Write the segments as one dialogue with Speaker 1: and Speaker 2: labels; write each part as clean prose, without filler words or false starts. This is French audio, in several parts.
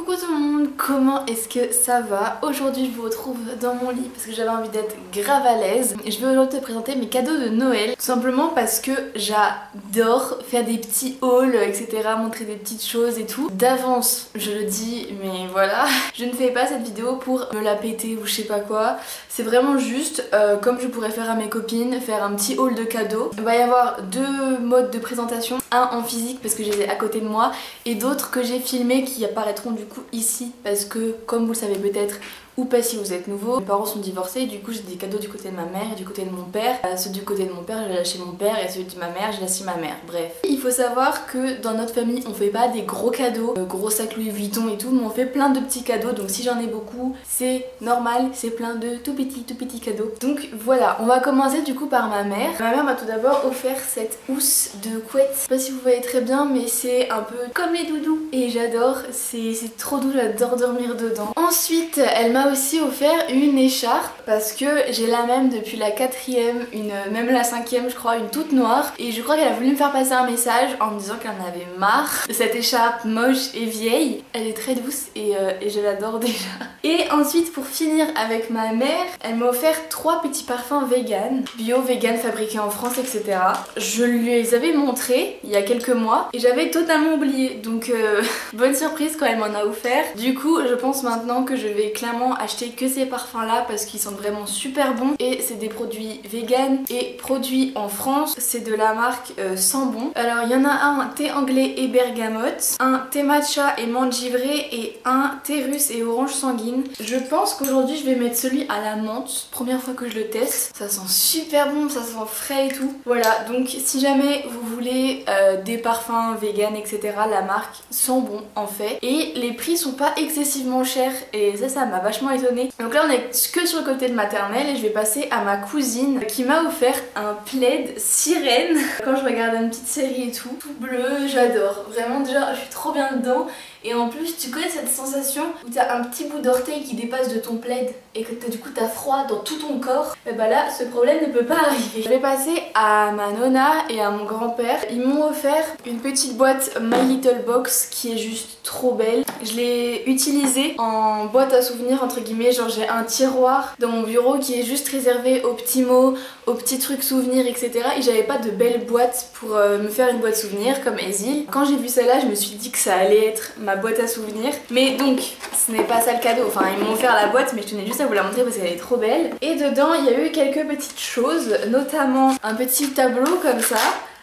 Speaker 1: Coucou tout le monde, comment est-ce que ça va? Aujourd'hui je vous retrouve dans mon lit parce que j'avais envie d'être grave à l'aise. Et je vais aujourd'hui te présenter mes cadeaux de Noël. Tout simplement parce que j'adore faire des petits hauls, etc. Montrer des petites choses et tout. D'avance, je le dis, mais voilà. Je ne fais pas cette vidéo pour me la péter ou je sais pas quoi. C'est vraiment juste, comme je pourrais faire à mes copines, faire un petit haul de cadeaux. Il va y avoir deux modes de présentation. Un en physique parce que je les ai à côté de moi et d'autres que j'ai filmés qui apparaîtront du coup ici parce que comme vous le savez peut-être ou pas si vous êtes nouveau, mes parents sont divorcés, du coup j'ai des cadeaux du côté de ma mère et du côté de mon père. Ceux du côté de mon père je l'ai chez mon père et ceux de ma mère je l'ai chez ma mère, bref. Il faut savoir que dans notre famille on fait pas des gros cadeaux, gros sacs Louis Vuitton et tout, mais on fait plein de petits cadeaux, donc si j'en ai beaucoup c'est normal, c'est plein de tout petits cadeaux. Donc voilà, on va commencer du coup par ma mère. Ma mère m'a tout d'abord offert cette housse de couette, je sais pas si vous voyez très bien mais c'est un peu comme les doudous et j'adore, c'est trop doux, j'adore dormir dedans. Ensuite elle m'a aussi offert une écharpe parce que j'ai la même depuis la 4ème, même la 5ème je crois, une toute noire, et je crois qu'elle a voulu me faire passer un message en me disant qu'elle en avait marre de cette écharpe moche et vieille. Elle est très douce et je l'adore déjà. Et ensuite pour finir avec ma mère, elle m'a offert 3 petits parfums vegan, bio, vegan, fabriqués en France, etc. Je lui les avais montrés il y a quelques mois et j'avais totalement oublié, donc bonne surprise quand elle m'en a offert. Du coup je pense maintenant que je vais clairement acheter que ces parfums là parce qu'ils sont vraiment super bons et c'est des produits vegan et produits en France. C'est de la marque Sambon. Alors il y en a un thé anglais et bergamote, un thé matcha et menthe givrée et un thé russe et orange sanguine. Je pense qu'aujourd'hui je vais mettre celui à la menthe, première fois que je le teste. Ça sent super bon, ça sent frais et tout. Voilà, donc si jamais vous voulez des parfums vegan, etc., la marque Sambon en fait. Et les prix sont pas excessivement chers et ça m'a vachement étonnée. Donc là on est que sur le côté de maternelle et je vais passer à ma cousine qui m'a offert un plaid sirène. Quand je regarde une petite série et tout bleu, j'adore. Vraiment déjà je suis trop bien dedans. Et en plus tu connais cette sensation où t'as un petit bout d'orteil qui dépasse de ton plaid et que du coup t'as froid dans tout ton corps. Et bah là ce problème ne peut pas arriver. Je vais passer à ma nonna et à mon grand-père. Ils m'ont offert une petite boîte My Little Box qui est juste trop belle. Je l'ai utilisée en boîte à souvenirs entre guillemets, genre j'ai un tiroir dans mon bureau qui est juste réservé aux petits mots, aux petits trucs souvenirs, etc. Et j'avais pas de belle boîte pour me faire une boîte souvenir comme Esil. Quand j'ai vu celle-là je me suis dit que ça allait être ma boîte à souvenirs, mais donc ce n'est pas ça le cadeau. Enfin ils m'ont offert la boîte mais je tenais juste à vous la montrer parce qu'elle est trop belle. Et dedans il y a eu quelques petites choses, notamment un petit tableau comme ça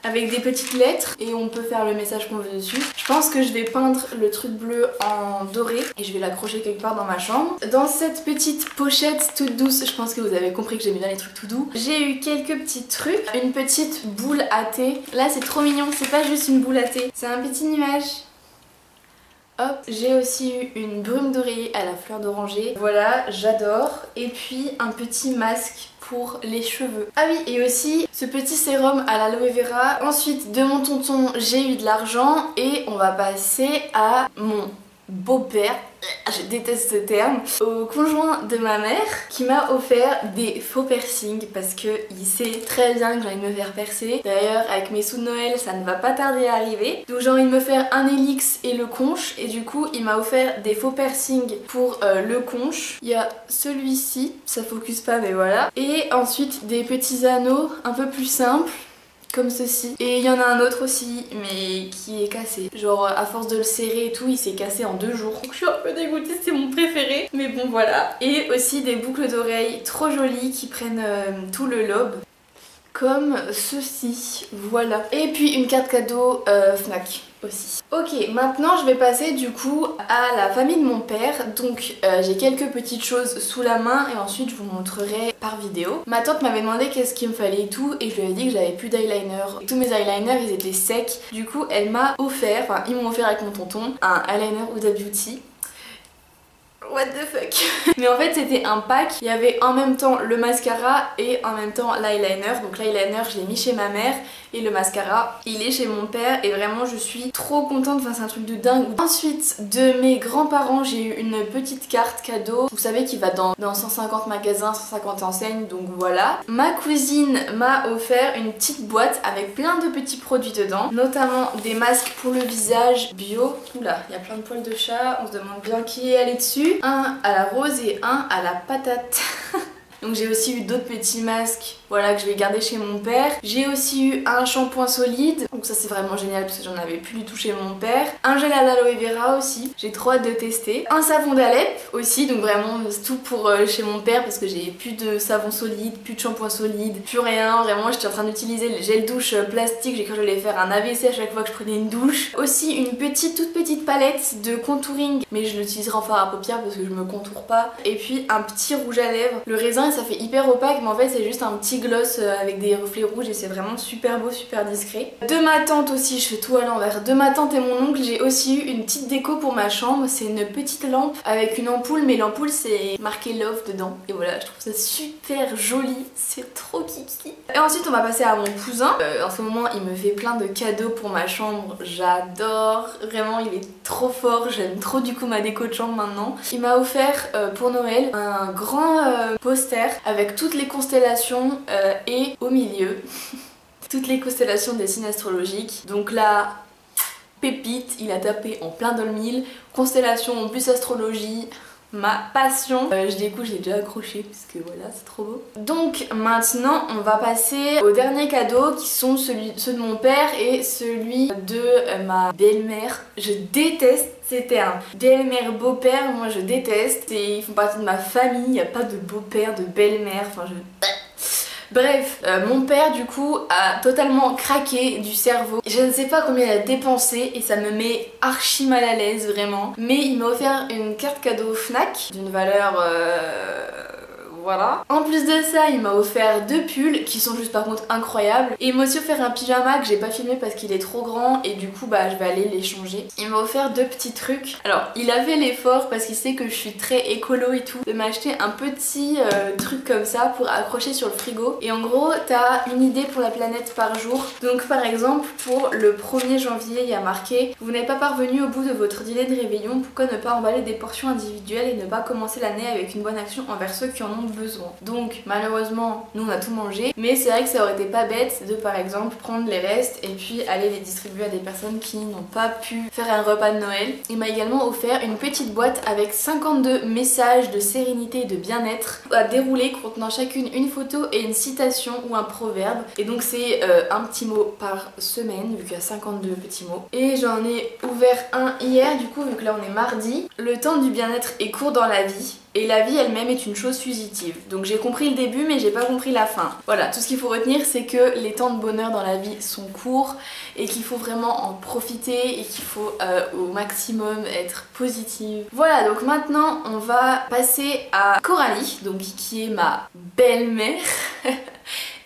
Speaker 1: avec des petites lettres et on peut faire le message qu'on veut dessus. Je pense que je vais peindre le truc bleu en doré et je vais l'accrocher quelque part dans ma chambre. Dans cette petite pochette toute douce, je pense que vous avez compris que j'aimais bien les trucs tout doux, j'ai eu quelques petits trucs. Une petite boule à thé. Là c'est trop mignon, c'est pas juste une boule à thé, c'est un petit nuage. Hop, j'ai aussi eu une brume d'oreiller à la fleur d'oranger. Voilà, j'adore. Et puis un petit masque pour les cheveux. Ah oui, et aussi ce petit sérum à l'aloe vera. Ensuite, de mon tonton, j'ai eu de l'argent. Et on va passer à mon beau-père, je déteste ce terme, au conjoint de ma mère qui m'a offert des faux piercings parce qu'il sait très bien que j'ai envie de me faire percer. D'ailleurs avec mes sous de Noël ça ne va pas tarder à arriver. Donc j'ai envie de me faire un hélix et le conche et du coup il m'a offert des faux piercings pour le conche. Il y a celui-ci, ça focus pas mais voilà. Et ensuite des petits anneaux un peu plus simples comme ceci. Et il y en a un autre aussi mais qui est cassé. Genre à force de le serrer et tout il s'est cassé en 2 jours. Donc je suis un peu dégoûtée, c'est mon préféré. Mais bon voilà. Et aussi des boucles d'oreilles trop jolies qui prennent tout le lobe. Comme ceci, voilà. Et puis une carte cadeau Fnac aussi. Ok, maintenant je vais passer du coup à la famille de mon père. Donc j'ai quelques petites choses sous la main et ensuite je vous montrerai par vidéo. Ma tante m'avait demandé qu'est-ce qu'il me fallait et tout et je lui ai dit que j'avais plus d'eyeliner. Tous mes eyeliners ils étaient secs. Du coup elle m'a offert, enfin ils m'ont offert avec mon tonton, un eyeliner Huda Beauty. what the fuck. Mais en fait c'était un pack, il y avait en même temps le mascara et en même temps l'eyeliner. Donc l'eyeliner je l'ai mis chez ma mère et le mascara il est chez mon père et vraiment je suis trop contente, enfin c'est un truc de dingue. Ensuite de mes grands-parents j'ai eu une petite carte cadeau, vous savez qui va dans 150 magasins, 150 enseignes, donc voilà. Ma cousine m'a offert une petite boîte avec plein de petits produits dedans, notamment des masques pour le visage bio. Oula, il y a plein de poils de chat, on se demande bien qui est allé dessus. Un à la rose et un à la patate. Donc j'ai aussi eu d'autres petits masques, voilà, que je vais garder chez mon père. J'ai aussi eu un shampoing solide, donc ça c'est vraiment génial parce que j'en avais plus du tout chez mon père. Un gel à l'aloe vera aussi, j'ai trop hâte de tester. Un savon d'Alep aussi, donc vraiment c'est tout pour chez mon père parce que j'ai plus de savon solide, plus de shampoing solide, plus rien. Vraiment j'étais en train d'utiliser le gel douche plastique, j'ai cru que j'allais faire un AVC à chaque fois que je prenais une douche. Aussi une toute petite palette de contouring, mais je l'utiliserai en fard à paupières parce que je me contourne pas. Et puis un petit rouge à lèvres, le raisin ça fait hyper opaque mais en fait c'est juste un petit gloss avec des reflets rouges et c'est vraiment super beau, super discret. De ma tante aussi, je fais tout à l'envers, de ma tante et mon oncle j'ai aussi eu une petite déco pour ma chambre. C'est une petite lampe avec une ampoule mais l'ampoule c'est marqué love dedans et voilà, je trouve ça super joli, c'est trop kiki. Et ensuite on va passer à mon cousin. En ce moment il me fait plein de cadeaux pour ma chambre, j'adore, vraiment il est trop fort, j'aime trop du coup ma déco de chambre maintenant. Il m'a offert pour Noël un grand poster avec toutes les constellations et au milieu toutes les constellations des signes astrologiques. Donc là, pépite, il a tapé en plein dans le mille, constellation plus astrologie, ma passion. Du coup je l'ai déjà accroché parce que voilà c'est trop beau. Donc maintenant on va passer aux derniers cadeaux qui sont ceux de mon père et celui de ma belle-mère. Je déteste ces termes. Belle-mère, beau-père, moi je déteste. Ils font partie de ma famille, il n'y a pas de beau-père, de belle-mère, enfin je... Bref, mon père du coup a totalement craqué du cerveau. Je ne sais pas combien il a dépensé et ça me met archi mal à l'aise vraiment. Mais il m'a offert une carte cadeau Fnac d'une valeur... voilà. En plus de ça, il m'a offert 2 pulls qui sont juste par contre incroyables. Et il m'a aussi offert un pyjama que j'ai pas filmé parce qu'il est trop grand et du coup bah je vais aller les changer. Il m'a offert 2 petits trucs. Alors il avait l'effort parce qu'il sait que je suis très écolo et tout de m'acheter un petit truc comme ça pour accrocher sur le frigo. Et en gros t'as une idée pour la planète par jour. Donc par exemple pour le 1er janvier il y a marqué: vous n'êtes pas parvenu au bout de votre dîner de réveillon, pourquoi ne pas emballer des portions individuelles et ne pas commencer l'année avec une bonne action envers ceux qui en ont besoin. Donc malheureusement nous on a tout mangé, mais c'est vrai que ça aurait été pas bête de par exemple prendre les restes et puis aller les distribuer à des personnes qui n'ont pas pu faire un repas de Noël. Il m'a également offert une petite boîte avec 52 messages de sérénité et de bien-être à dérouler contenant chacune une photo et une citation ou un proverbe. Et donc c'est un petit mot par semaine vu qu'il y a 52 petits mots. Et j'en ai ouvert un hier du coup vu que là on est mardi. Le temps du bien-être est court dans la vie. Et la vie elle-même est une chose fugitive. Donc j'ai compris le début mais j'ai pas compris la fin. Voilà, tout ce qu'il faut retenir c'est que les temps de bonheur dans la vie sont courts et qu'il faut vraiment en profiter et qu'il faut au maximum être positive. Voilà, donc maintenant on va passer à Coralie, donc qui est ma belle-mère.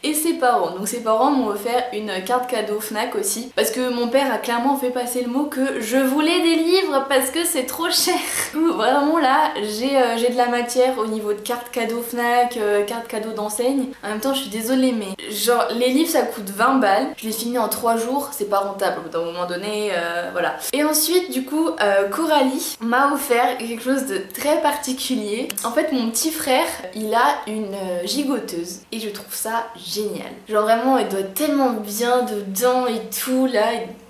Speaker 1: Et ses parents. Donc ses parents m'ont offert une carte cadeau Fnac aussi parce que mon père a clairement fait passer le mot que je voulais des livres parce que c'est trop cher. Vraiment là j'ai de la matière au niveau de carte cadeau Fnac, carte cadeau d'enseigne. En même temps je suis désolée mais genre les livres ça coûte 20 balles. Je les finis en 3 jours, c'est pas rentable d'un moment donné, voilà. Et ensuite du coup Coralie m'a offert quelque chose de très particulier. En fait mon petit frère il a une gigoteuse et je trouve ça génial. Genre vraiment elle doit être tellement bien dedans et tout là.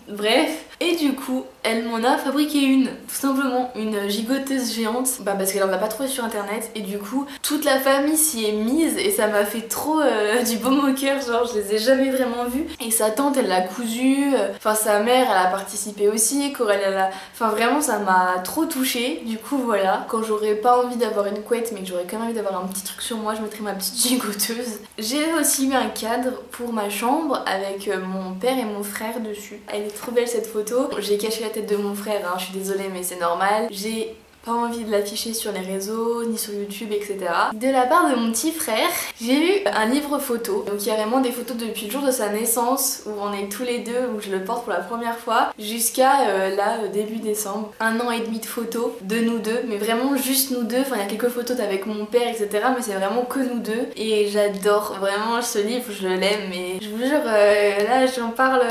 Speaker 1: Bref. Et du coup, elle m'en a fabriqué une, tout simplement, une gigoteuse géante, bah parce qu'elle en a pas trouvé sur internet et du coup toute la famille s'y est mise et ça m'a fait trop du baume au cœur, genre je les ai jamais vraiment vues. Et sa tante elle l'a cousue, enfin sa mère elle a participé aussi, Coralie elle a... Enfin vraiment ça m'a trop touchée, du coup voilà, quand j'aurais pas envie d'avoir une couette mais que j'aurais quand même envie d'avoir un petit truc sur moi, je mettrais ma petite gigoteuse. J'ai aussi eu un cadre pour ma chambre avec mon père et mon frère dessus. Elle est trop belle cette photo. J'ai caché la tête de mon frère, hein, je suis désolée mais c'est normal. J'ai pas envie de l'afficher sur les réseaux, ni sur YouTube, etc. De la part de mon petit frère, j'ai eu un livre photo, donc carrément des photos depuis le jour de sa naissance, où on est tous les deux, où je le porte pour la première fois, jusqu'à là, début décembre. 1 an et demi de photos de nous deux, mais vraiment juste nous deux. Enfin, il y a quelques photos avec mon père, etc. Mais c'est vraiment que nous deux. Et j'adore vraiment ce livre, je l'aime. Mais je vous jure, là j'en parle,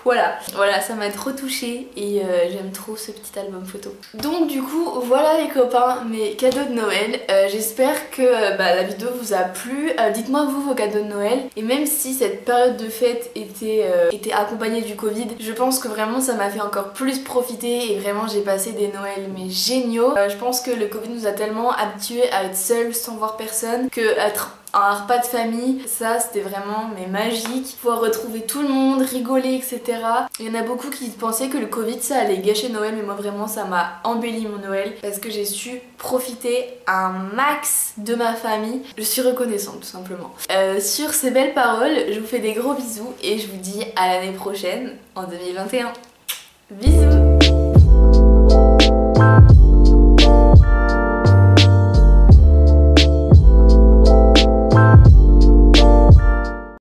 Speaker 1: voilà. Voilà, ça m'a trop touchée et j'aime trop ce petit album photo. Donc du coup, voilà les copains, mes cadeaux de Noël. J'espère que la vidéo vous a plu. Dites-moi vous vos cadeaux de Noël. Et même si cette période de fête était accompagnée du Covid, je pense que vraiment ça m'a fait encore plus profiter et vraiment j'ai passé des Noëls mais géniaux. Je pense que le Covid nous a tellement habitués à être seuls sans voir personne que être un repas de famille, ça c'était vraiment mais magique. Pouvoir retrouver tout le monde, rigoler, etc. Il y en a beaucoup qui pensaient que le Covid ça allait gâcher Noël, mais moi vraiment ça m'a embelli mon Noël parce que j'ai su profiter un max de ma famille. Je suis reconnaissante tout simplement. Sur ces belles paroles, je vous fais des gros bisous et je vous dis à l'année prochaine en 2021. Bisous.